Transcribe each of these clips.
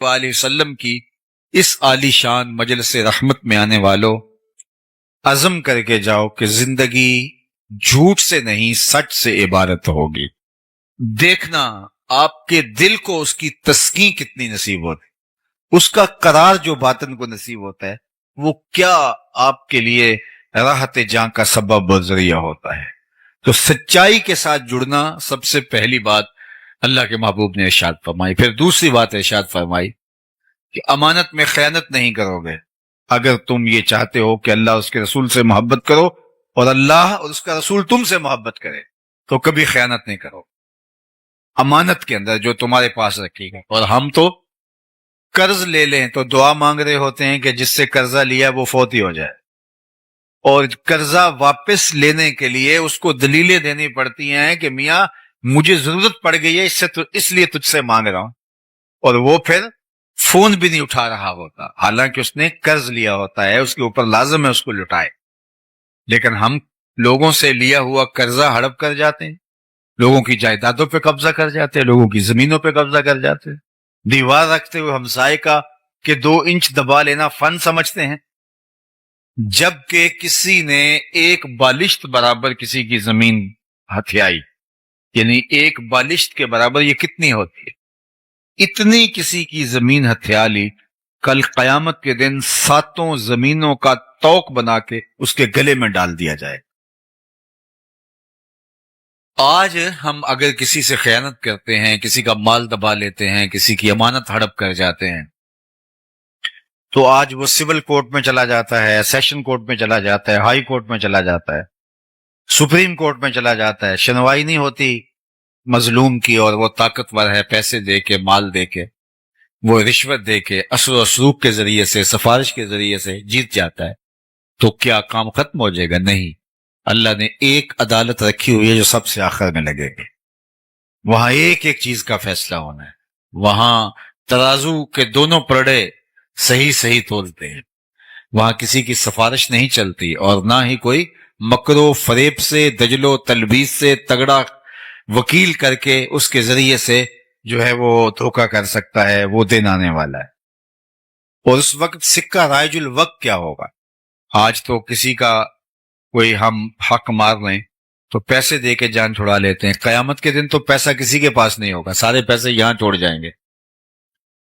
وآلہ وسلم کی اس عالی شان مجلس رحمت میں آنے والوں، عزم کر کے جاؤ کہ زندگی جھوٹ سے نہیں سچ سے عبارت ہوگی۔ دیکھنا آپ کے دل کو اس کی تسکین کتنی نصیب ہوتی، اس کا قرار جو باطن کو نصیب ہوتا ہے وہ کیا آپ کے لیے راحت جاں کا سبب و ذریعہ ہوتا ہے۔ تو سچائی کے ساتھ جڑنا سب سے پہلی بات اللہ کے محبوب نے ارشاد فرمائی۔ پھر دوسری بات ارشاد فرمائی کہ امانت میں خیانت نہیں کرو گے۔ اگر تم یہ چاہتے ہو کہ اللہ اس کے رسول سے محبت کرو اور اللہ اور اس کا رسول تم سے محبت کرے تو کبھی خیانت نہیں کرو امانت کے اندر جو تمہارے پاس رکھی گا۔ اور ہم تو قرض لے لیں تو دعا مانگ رہے ہوتے ہیں کہ جس سے قرضہ لیا وہ فوت ہی ہو جائے، اور قرضہ واپس لینے کے لیے اس کو دلیلیں دینی پڑتی ہیں کہ میاں مجھے ضرورت پڑ گئی ہے اس لیے تجھ سے مانگ رہا ہوں، اور وہ پھر فون بھی نہیں اٹھا رہا ہوتا، حالانکہ اس نے قرض لیا ہوتا ہے، اس کے اوپر لازم ہے اس کو لٹائے۔ لیکن ہم لوگوں سے لیا ہوا قرضہ ہڑپ کر جاتے ہیں، لوگوں کی جائیدادوں پہ قبضہ کر جاتے ہیں، لوگوں کی زمینوں پہ قبضہ کر جاتے ہیں، دیوار رکھتے ہوئے ہمسائے کا کہ 2 انچ دبا لینا فن سمجھتے ہیں، جبکہ کسی نے ایک بالشت برابر کسی کی زمین ہتھیائی، یعنی ایک بالشت کے برابر یہ کتنی ہوتی ہے، اتنی کسی کی زمین ہتھیا لی، کل قیامت کے دن 7 زمینوں کا توق بنا کے اس کے گلے میں ڈال دیا جائے۔ آج ہم اگر کسی سے خیانت کرتے ہیں، کسی کا مال دبا لیتے ہیں، کسی کی امانت ہڑپ کر جاتے ہیں، تو آج وہ سول کورٹ میں چلا جاتا ہے، سیشن کورٹ میں چلا جاتا ہے، ہائی کورٹ میں چلا جاتا ہے، سپریم کورٹ میں چلا جاتا ہے، سنوائی نہیں ہوتی مظلوم کی، اور وہ طاقتور ہے، پیسے دے کے، مال دے کے، وہ رشوت دے کے، اثر و سلوک کے ذریعے سے، سفارش کے ذریعے سے جیت جاتا ہے، تو کیا کام ختم ہو جائے گا؟ نہیں، اللہ نے ایک عدالت رکھی ہوئی ہے جو سب سے آخر میں لگے گی، وہاں ایک ایک چیز کا فیصلہ ہونا ہے، وہاں ترازو کے دونوں پلڑے صحیح صحیح تولتے ہیں، وہاں کسی کی سفارش نہیں چلتی، اور نہ ہی کوئی مکر و فریب سے، دجل و تلبیس سے تگڑا وکیل کر کے اس کے ذریعے سے جو ہے وہ دھوکہ کر سکتا ہے، وہ دن آنے والا ہے۔ اور اس وقت سکہ رائج الوقت کیا ہوگا؟ آج تو کسی کا کوئی ہم حق مار لیں تو پیسے دے کے جان چھڑا لیتے ہیں، قیامت کے دن تو پیسہ کسی کے پاس نہیں ہوگا، سارے پیسے یہاں چھوڑ جائیں گے،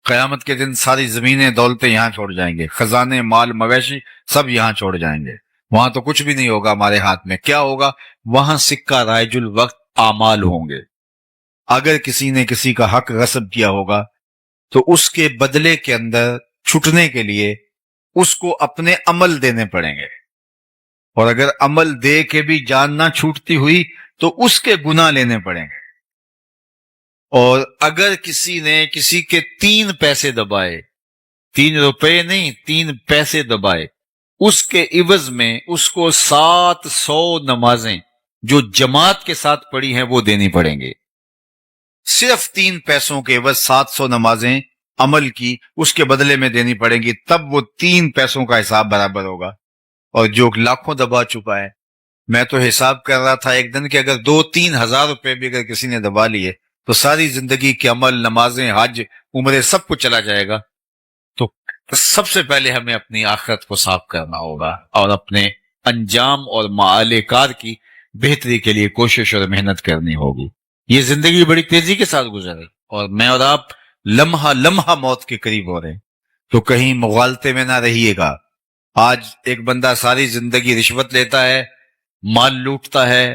قیامت کے دن ساری زمینیں دولتیں یہاں چھوڑ جائیں گے، خزانے مال مویشی سب یہاں چھوڑ جائیں گے، وہاں تو کچھ بھی نہیں ہوگا ہمارے ہاتھ میں۔ کیا ہوگا؟ وہاں سکہ رائج الوقت اعمال ہوں گے۔ اگر کسی نے کسی کا حق غصب کیا ہوگا تو اس کے بدلے کے اندر چھٹنے کے لیے اس کو اپنے عمل دینے پڑیں گے، اور اگر عمل دے کے بھی جان نہ چھوٹتی ہوئی تو اس کے گناہ لینے پڑیں گے۔ اور اگر کسی نے کسی کے 3 پیسے دبائے، 3 روپے نہیں، 3 پیسے دبائے، اس کے عوض میں اس کو 700 نمازیں جو جماعت کے ساتھ پڑھی ہیں وہ دینی پڑیں گے۔ صرف 3 پیسوں کے عوض 700 نمازیں عمل کی اس کے بدلے میں دینی پڑیں گی، تب وہ 3 پیسوں کا حساب برابر ہوگا۔ اور جو لاکھوں دبا چکا ہے، میں تو حساب کر رہا تھا ایک دن کہ اگر 2-3 ہزار روپے بھی اگر کسی نے دبا لیے تو ساری زندگی کے عمل، نمازیں، حج، عمرے سب کچھ چلا جائے گا۔ تو سب سے پہلے ہمیں اپنی آخرت کو صاف کرنا ہوگا اور اپنے انجام اور معال کار کی بہتری کے لیے کوشش اور محنت کرنی ہوگی۔ یہ زندگی بڑی تیزی کے ساتھ گزرے اور میں اور آپ لمحہ لمحہ موت کے قریب ہو رہے ہیں، تو کہیں مغالطے میں نہ رہیے گا۔ آج ایک بندہ ساری زندگی رشوت لیتا ہے، مال لوٹتا ہے،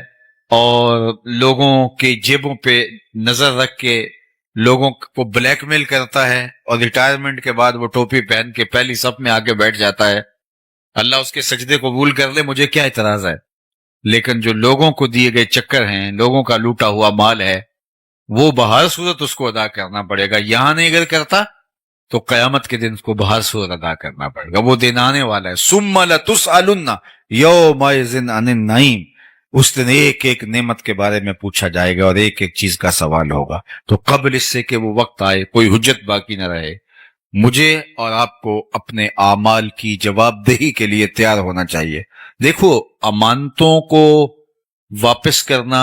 اور لوگوں کی جیبوں پہ نظر رکھ کے لوگوں کو بلیک میل کرتا ہے، اور ریٹائرمنٹ کے بعد وہ ٹوپی پہن کے پہلی صف میں آگے بیٹھ جاتا ہے۔ اللہ اس کے سجدے قبول کر لے، مجھے کیا اعتراض ہے؟ لیکن جو لوگوں کو دیے گئے چکر ہیں، لوگوں کا لوٹا ہوا مال ہے، وہ بہر صورت اس کو ادا کرنا پڑے گا۔ یہاں نہیں اگر کرتا تو قیامت کے دن اس کو بہر صورت ادا کرنا پڑے گا، وہ دن آنے والا ہے۔ ثم لتسألن یومئذ عن النعیم، اس دن ایک ایک نعمت کے بارے میں پوچھا جائے گا اور ایک ایک چیز کا سوال ہوگا۔ تو قبل اس سے کہ وہ وقت آئے، کوئی حجت باقی نہ رہے، مجھے اور آپ کو اپنے اعمال کی جواب دہی کے لیے تیار ہونا چاہیے۔ دیکھو، امانتوں کو واپس کرنا،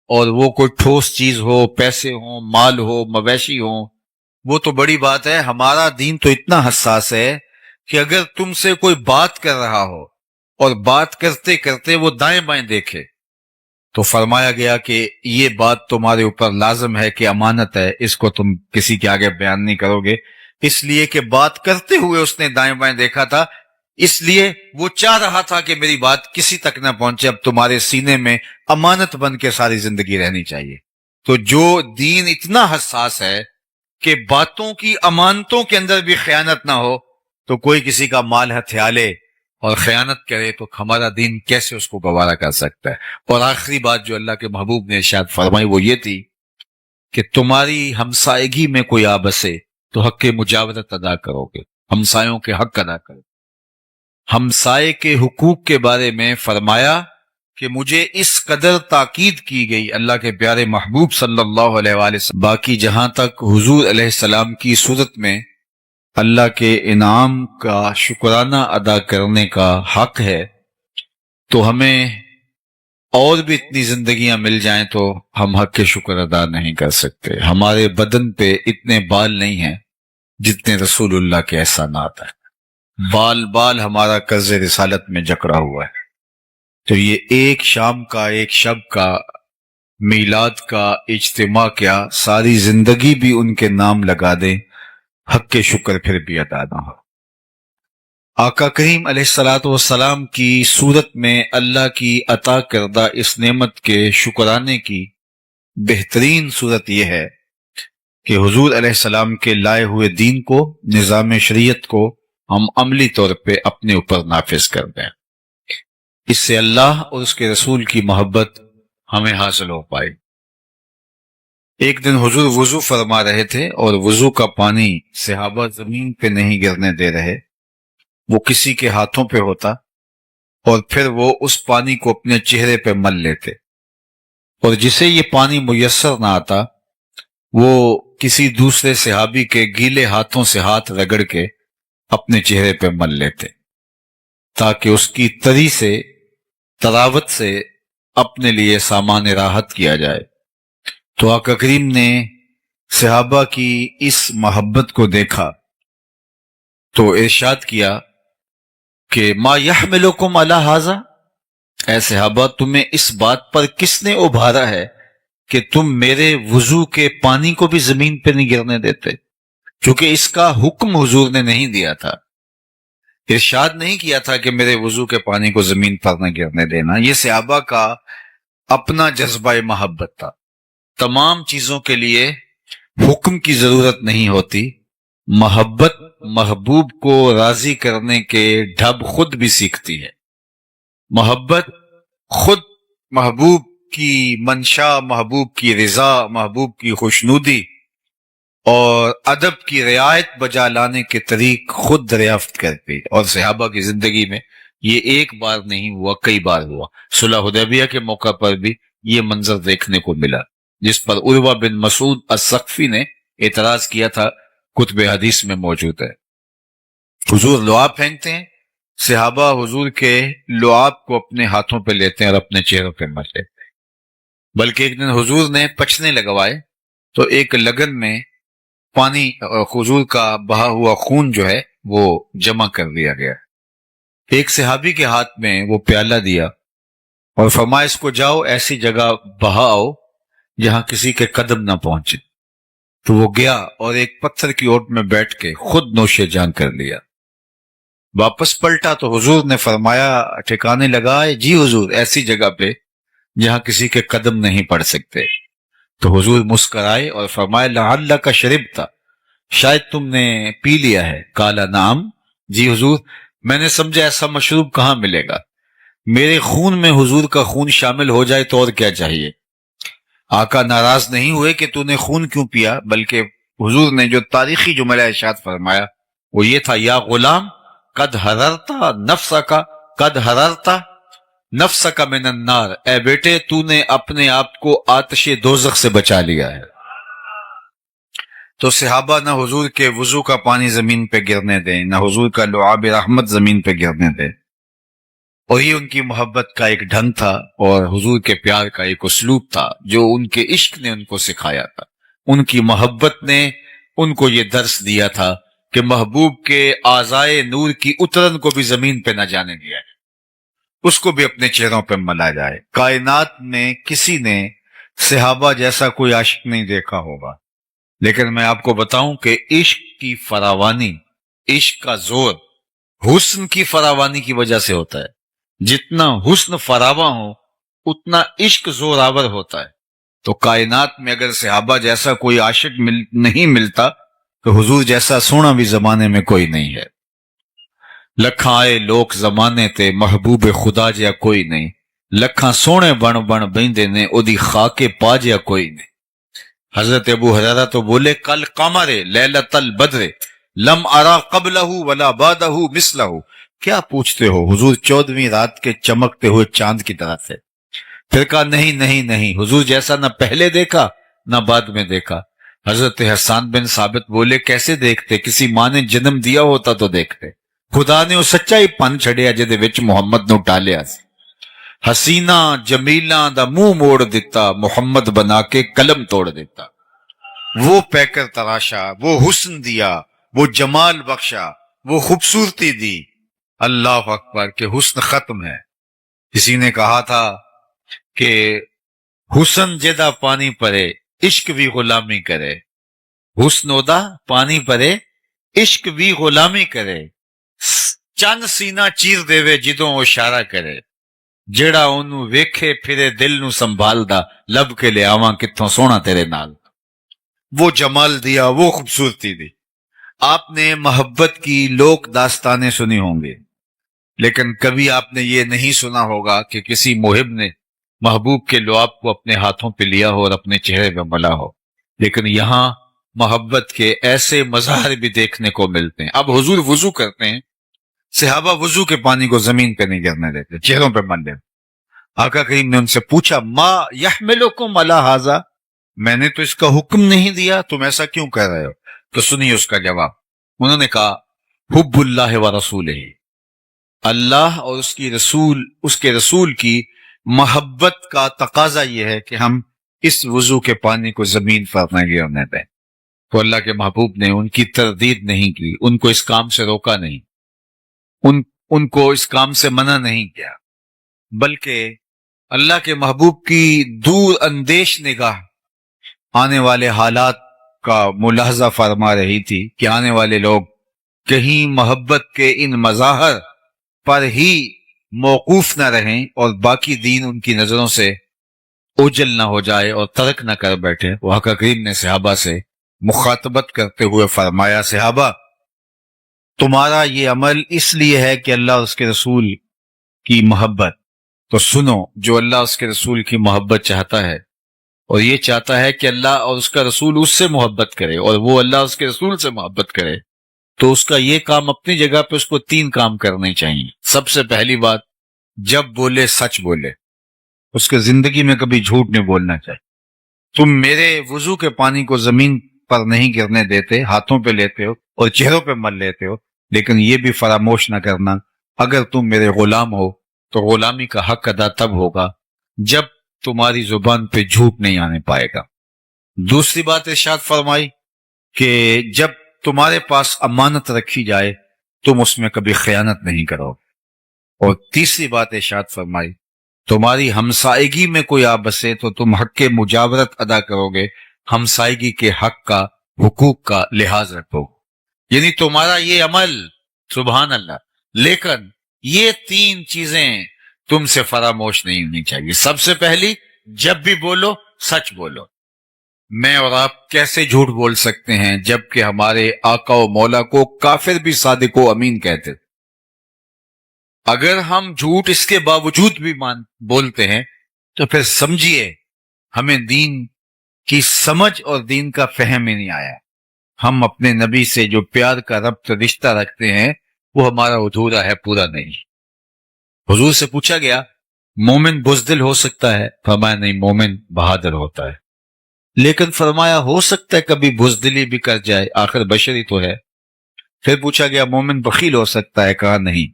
اور وہ کوئی ٹھوس چیز ہو، پیسے ہوں، مال ہو، مویشی ہوں، وہ تو بڑی بات ہے. ہمارا دین تو اتنا حساس ہے کہ اگر تم سے کوئی بات کر رہا ہو اور بات کرتے کرتے وہ دائیں بائیں دیکھے تو فرمایا گیا کہ یہ بات تمہارے اوپر لازم ہے کہ امانت ہے، اس کو تم کسی کے آگے بیان نہیں کرو گے، اس لیے کہ بات کرتے ہوئے اس نے دائیں بائیں دیکھا تھا، اس لیے وہ چاہ رہا تھا کہ میری بات کسی تک نہ پہنچے. اب تمہارے سینے میں امانت بن کے ساری زندگی رہنی چاہیے. تو جو دین اتنا حساس ہے کہ باتوں کی امانتوں کے اندر بھی خیانت نہ ہو، تو کوئی کسی کا مال ہتھیا لے اور خیانت کرے تو ہمارا دین کیسے اس کو گوارا کر سکتا ہے. اور آخری بات جو اللہ کے محبوب نے ارشاد فرمائی وہ یہ تھی کہ تمہاری ہمسائیگی میں کوئی آ بسے تو حق مجاورت ادا کرو گے، ہمسایوں کے حق ادا کرو. ہمسائے کے حقوق کے بارے میں فرمایا کہ مجھے اس قدر تاکید کی گئی اللہ کے پیارے محبوب صلی اللہ علیہ وآلہ وسلم. باقی جہاں تک حضور علیہ السلام کی صورت میں اللہ کے انعام کا شکرانہ ادا کرنے کا حق ہے تو ہمیں اور بھی اتنی زندگیاں مل جائیں تو ہم حق کے شکر ادا نہیں کر سکتے. ہمارے بدن پہ اتنے بال نہیں ہیں جتنے رسول اللہ کے احسانات ہیں. بال بال ہمارا قرض رسالت میں جکڑا ہوا ہے. تو یہ ایک شام کا، ایک شب کا، میلاد کا اجتماع کیا، ساری زندگی بھی ان کے نام لگا دیں، حق کے شکر پھر بھی ادا نہ ہو. آقا کریم علیہ الصلوۃ والسلام کی صورت میں اللہ کی عطا کردہ اس نعمت کے شکرانے کی بہترین صورت یہ ہے کہ حضور علیہ السلام کے لائے ہوئے دین کو، نظام شریعت کو ہم عملی طور پہ اپنے اوپر نافذ کر دیں. اس سے اللہ اور اس کے رسول کی محبت ہمیں حاصل ہو پائے. ایک دن حضور وضو فرما رہے تھے اور وضو کا پانی صحابہ زمین پہ نہیں گرنے دے رہے، وہ کسی کے ہاتھوں پہ ہوتا اور پھر وہ اس پانی کو اپنے چہرے پہ مل لیتے، اور جسے یہ پانی میسر نہ آتا وہ کسی دوسرے صحابی کے گیلے ہاتھوں سے ہاتھ رگڑ کے اپنے چہرے پہ مل لیتے تاکہ اس کی تری سے، تراوت سے اپنے لیے سامان راحت کیا جائے. تو آقا کریم نے صحابہ کی اس محبت کو دیکھا تو ارشاد کیا کہ ما یحملکم علی ھذا، اے صحابہ تمہیں اس بات پر کس نے ابھارا ہے کہ تم میرے وضو کے پانی کو بھی زمین پہ نہیں گرنے دیتے؟ کیونکہ اس کا حکم حضور نے نہیں دیا تھا، ارشاد نہیں کیا تھا کہ میرے وضو کے پانی کو زمین پر نہ گرنے دینا. یہ صحابہ کا اپنا جذبہ محبت تھا. تمام چیزوں کے لیے حکم کی ضرورت نہیں ہوتی، محبت محبوب کو راضی کرنے کے ڈھب خود بھی سیکھتی ہے. محبت خود محبوب کی منشا، محبوب کی رضا، محبوب کی خوشنودی اور ادب کی رعایت بجا لانے کے طریق خود دریافت کرتی. اور صحابہ کی زندگی میں یہ ایک بار نہیں ہوا، کئی بار ہوا. صلح حدیبیہ کے موقع پر بھی یہ منظر دیکھنے کو ملا جس پر عروہ بن مسعود الثقفی نے اعتراض کیا تھا، کتب حدیث میں موجود ہے. حضور لعاب پھینکتے ہیں، صحابہ حضور کے لعاب کو اپنے ہاتھوں پہ لیتے ہیں اور اپنے چہروں پہ مل لیتے ہیں. بلکہ ایک دن حضور نے پچنے لگوائے تو ایک لگن میں پانی، حضور کا بہا ہوا خون جو ہے وہ جمع کر دیا گیا. ایک صحابی کے ہاتھ میں وہ پیالہ دیا اور فرمایا اس کو جاؤ ایسی جگہ بہاؤ جہاں کسی کے قدم نہ پہنچے. تو وہ گیا اور ایک پتھر کی اوٹ میں بیٹھ کے خود نوش جان کر لیا. واپس پلٹا تو حضور نے فرمایا، ٹھکانے لگائے؟ جی حضور، ایسی جگہ پہ جہاں کسی کے قدم نہیں پڑ سکتے. تو حضور مسکرائے اور فرمایا لعلک شربت، شاید تم نے پی لیا ہے. قال نعم، جی حضور، میں نے سمجھا ایسا مشروب کہاں ملے گا، میرے خون میں حضور کا خون شامل ہو جائے تو اور کیا چاہیے. آقا ناراض نہیں ہوئے کہ تو نے خون کیوں پیا، بلکہ حضور نے جو تاریخی جملہ ارشاد فرمایا وہ یہ تھا، یا غلام قد حررتا نفسک، قد حررتا نفسک من النار، اے بیٹے تو نے اپنے آپ کو آتش دوزخ سے بچا لیا ہے. تو صحابہ نہ حضور کے وضو کا پانی زمین پہ گرنے دیں، نہ حضور کا لعاب رحمت زمین پہ گرنے دیں. اور یہ ان کی محبت کا ایک ڈھنگ تھا اور حضور کے پیار کا ایک اسلوب تھا جو ان کے عشق نے ان کو سکھایا تھا. ان کی محبت نے ان کو یہ درس دیا تھا کہ محبوب کے اعضائے نور کی اترن کو بھی زمین پہ نہ جانے دیا ہے، اس کو بھی اپنے چہروں پہ ملا جائے۔ کائنات میں کسی نے صحابہ جیسا کوئی عاشق نہیں دیکھا ہوگا، لیکن میں آپ کو بتاؤں کہ عشق کی فراوانی، عشق کا زور حسن کی فراوانی کی وجہ سے ہوتا ہے۔ جتنا حسن فراواں ہو اتنا عشق زور آور ہوتا ہے۔ تو کائنات میں اگر صحابہ جیسا کوئی عاشق نہیں ملتا تو حضور جیسا سونا بھی زمانے میں کوئی نہیں ہے۔ لکھاں آئے لوک زمانے تے محبوب خدا جیا کوئی نہیں، لکھاں سونے بن بن بیندے نے او دی خاکے پا جیا کوئی نہیں۔ حضرت ابو ہریرہ تو بولے کل قمر لیلۃ البدر لم ارا قبلہ ولا بعدہ مثلہ، کیا پوچھتے ہو، حضور 14ویں رات کے چمکتے ہوئے چاند کی طرح تھے۔ پھر کہا نہیں نہیں نہیں، حضور جیسا نہ پہلے دیکھا نہ بعد میں دیکھا۔ حضرت حسان بن ثابت بولے کیسے دیکھتے، کسی ماں نے جنم دیا ہوتا تو دیکھتے۔ خدا نے وہ سچا ہی پن چھڑیا جدے وچ محمد نو ٹالیا سی۔ حسینہ جمیلاں دا منہ موڑ دیتا، محمد بنا کے قلم توڑ دیتا۔ وہ پیکر تراشا، وہ حسن دیا، وہ جمال بخشا، وہ خوبصورتی دی۔ اللہ اکبر کہ حسن ختم ہے۔ کسی نے کہا تھا کہ حسن جدا پانی پرے عشق بھی غلامی کرے، حسن ادا پانی پرے عشق بھی غلامی کرے، چند سینہ چیر دے جدوں وہ اشارہ کرے، جیڑا انہوں ویکھے پھرے دل نو سنبھالدا، لب کے لے آواں کتھوں سونا تیرے نال۔ وہ جمال دیا، وہ خوبصورتی دی۔ آپ نے محبت کی لوک داستانیں سنی ہوں گی، لیکن کبھی آپ نے یہ نہیں سنا ہوگا کہ کسی محب نے محبوب کے لعاب کو اپنے ہاتھوں پہ لیا ہو اور اپنے چہرے پہ ملا ہو۔ لیکن یہاں محبت کے ایسے مظاہر بھی دیکھنے کو ملتے ہیں۔ اب حضور وضو کرتے ہیں، صحابہ وضو کے پانی کو زمین پہ نہیں گرنے دیتے، چہروں پہ مل دیتے۔ آقا کریم نے ان سے پوچھا ما یحملکم علی ھذا، میں نے تو اس کا حکم نہیں دیا، تم ایسا کیوں کر رہے ہو؟ تو سنیے اس کا جواب۔ انہوں نے کہا حب اللہ و رسولہ، اللہ اور اس کے رسول کی محبت کا تقاضا یہ ہے کہ ہم اس وضو کے پانی کو زمین پر نہ گرنے دیں۔ تو اللہ کے محبوب نے ان کی تردید نہیں کی، ان کو اس کام سے روکا نہیں، ان کو اس کام سے منع نہیں کیا، بلکہ اللہ کے محبوب کی دور اندیش نگاہ آنے والے حالات کا ملاحظہ فرما رہی تھی کہ آنے والے لوگ کہیں محبت کے ان مظاہر پر ہی موقوف نہ رہیں اور باقی دین ان کی نظروں سے اوجل نہ ہو جائے اور ترک نہ کر بیٹھے۔ وہ آقا کریم نے صحابہ سے مخاطبت کرتے ہوئے فرمایا صحابہ تمہارا یہ عمل اس لیے ہے کہ اللہ اور اس کے رسول کی محبت، تو سنو جو اللہ اور اس کے رسول کی محبت چاہتا ہے اور یہ چاہتا ہے کہ اللہ اور اس کا رسول اس سے محبت کرے اور وہ اللہ اور اس کے رسول سے محبت کرے، تو اس کا یہ کام اپنی جگہ پہ اس کو 3 کام کرنے چاہیے۔ سب سے پہلی بات، جب بولے سچ بولے، اس کے زندگی میں کبھی جھوٹ نہیں بولنا چاہیے۔ تم میرے وضو کے پانی کو زمین پر نہیں گرنے دیتے، ہاتھوں پہ لیتے ہو اور چہروں پہ مل لیتے ہو، لیکن یہ بھی فراموش نہ کرنا اگر تم میرے غلام ہو تو غلامی کا حق ادا تب ہوگا جب تمہاری زبان پہ جھوٹ نہیں آنے پائے گا۔ دوسری بات ارشاد فرمائی کہ جب تمہارے پاس امانت رکھی جائے تم اس میں کبھی خیانت نہیں کرو۔ اور تیسری بات ارشاد فرمائی تمہاری ہمسائیگی میں کوئی آ بسے تو تم حق مجاورت ادا کرو گے، ہمسائیگی کے حق کا، حقوق کا لحاظ رکھو۔ یعنی تمہارا یہ عمل، سبحان اللہ، لیکن یہ 3 چیزیں تم سے فراموش نہیں ہونی چاہیے۔ سب سے پہلی، جب بھی بولو سچ بولو۔ میں اور آپ کیسے جھوٹ بول سکتے ہیں جبکہ ہمارے آقا و مولا کو کافر بھی صادق و امین کہتے تھے؟ اگر ہم جھوٹ اس کے باوجود بھی بولتے ہیں تو پھر سمجھیے ہمیں دین کی سمجھ اور دین کا فہم ہی نہیں آیا۔ ہم اپنے نبی سے جو پیار کا ربط رشتہ رکھتے ہیں وہ ہمارا ادھورا ہے، پورا نہیں۔ حضور سے پوچھا گیا مومن بزدل ہو سکتا ہے؟ فرمایا نہیں، مومن بہادر ہوتا ہے۔ لیکن فرمایا ہو سکتا ہے کبھی بزدلی بھی کر جائے، آخر بشری تو ہے۔ پھر پوچھا گیا مومن بخیل ہو سکتا ہے؟ کہا نہیں،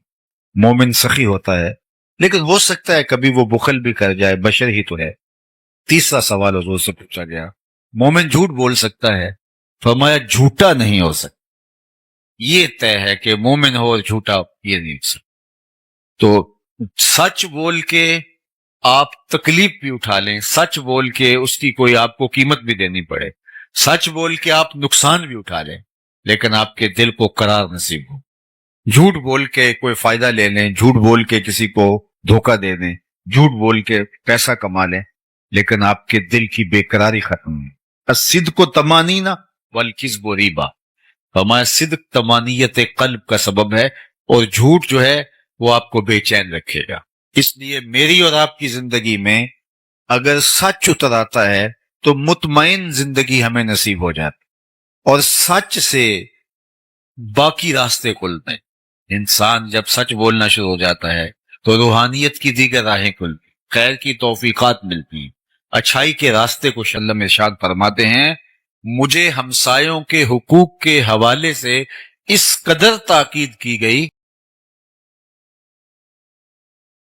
مومن سخی ہوتا ہے، لیکن ہو سکتا ہے کبھی وہ بخل بھی کر جائے، بشر ہی تو ہے۔ تیسرا سوال حضور سے پوچھا گیا مومن جھوٹ بول سکتا ہے؟ فرمایا جھوٹا نہیں ہو سکتا. یہ طے ہے کہ مومن ہو اور جھوٹا یہ نہیں ہو سکتا. تو سچ بول کے آپ تکلیف بھی اٹھا لیں، سچ بول کے اس کی کوئی آپ کو قیمت بھی دینی پڑے، سچ بول کے آپ نقصان بھی اٹھا لیں، لیکن آپ کے دل کو قرار نصیب ہو. جھوٹ بول کے کوئی فائدہ لے لیں، جھوٹ بول کے کسی کو دھوکہ دے دیں، جھوٹ بول کے پیسہ کما لیں، لیکن آپ کے دل کی بے قراری ختم نہیں. الصدق طمانینہ والکذب ریبہ. فرمایا صدق طمانیت قلب کا سبب ہے، اور جھوٹ جو ہے وہ آپ کو بے چین رکھے گا. اس لیے میری اور آپ کی زندگی میں اگر سچ اتر آتا ہے تو مطمئن زندگی ہمیں نصیب ہو جاتی، اور سچ سے باقی راستے کھلتے ہیں. انسان جب سچ بولنا شروع ہو جاتا ہے تو روحانیت کی دیگر راہیں کھلتی، خیر کی توفیقات ملتی، اچھائی کے راستے کو شلم ارشاد فرماتے ہیں. مجھے ہمسایوں کے حقوق کے حوالے سے اس قدر تاکید کی گئی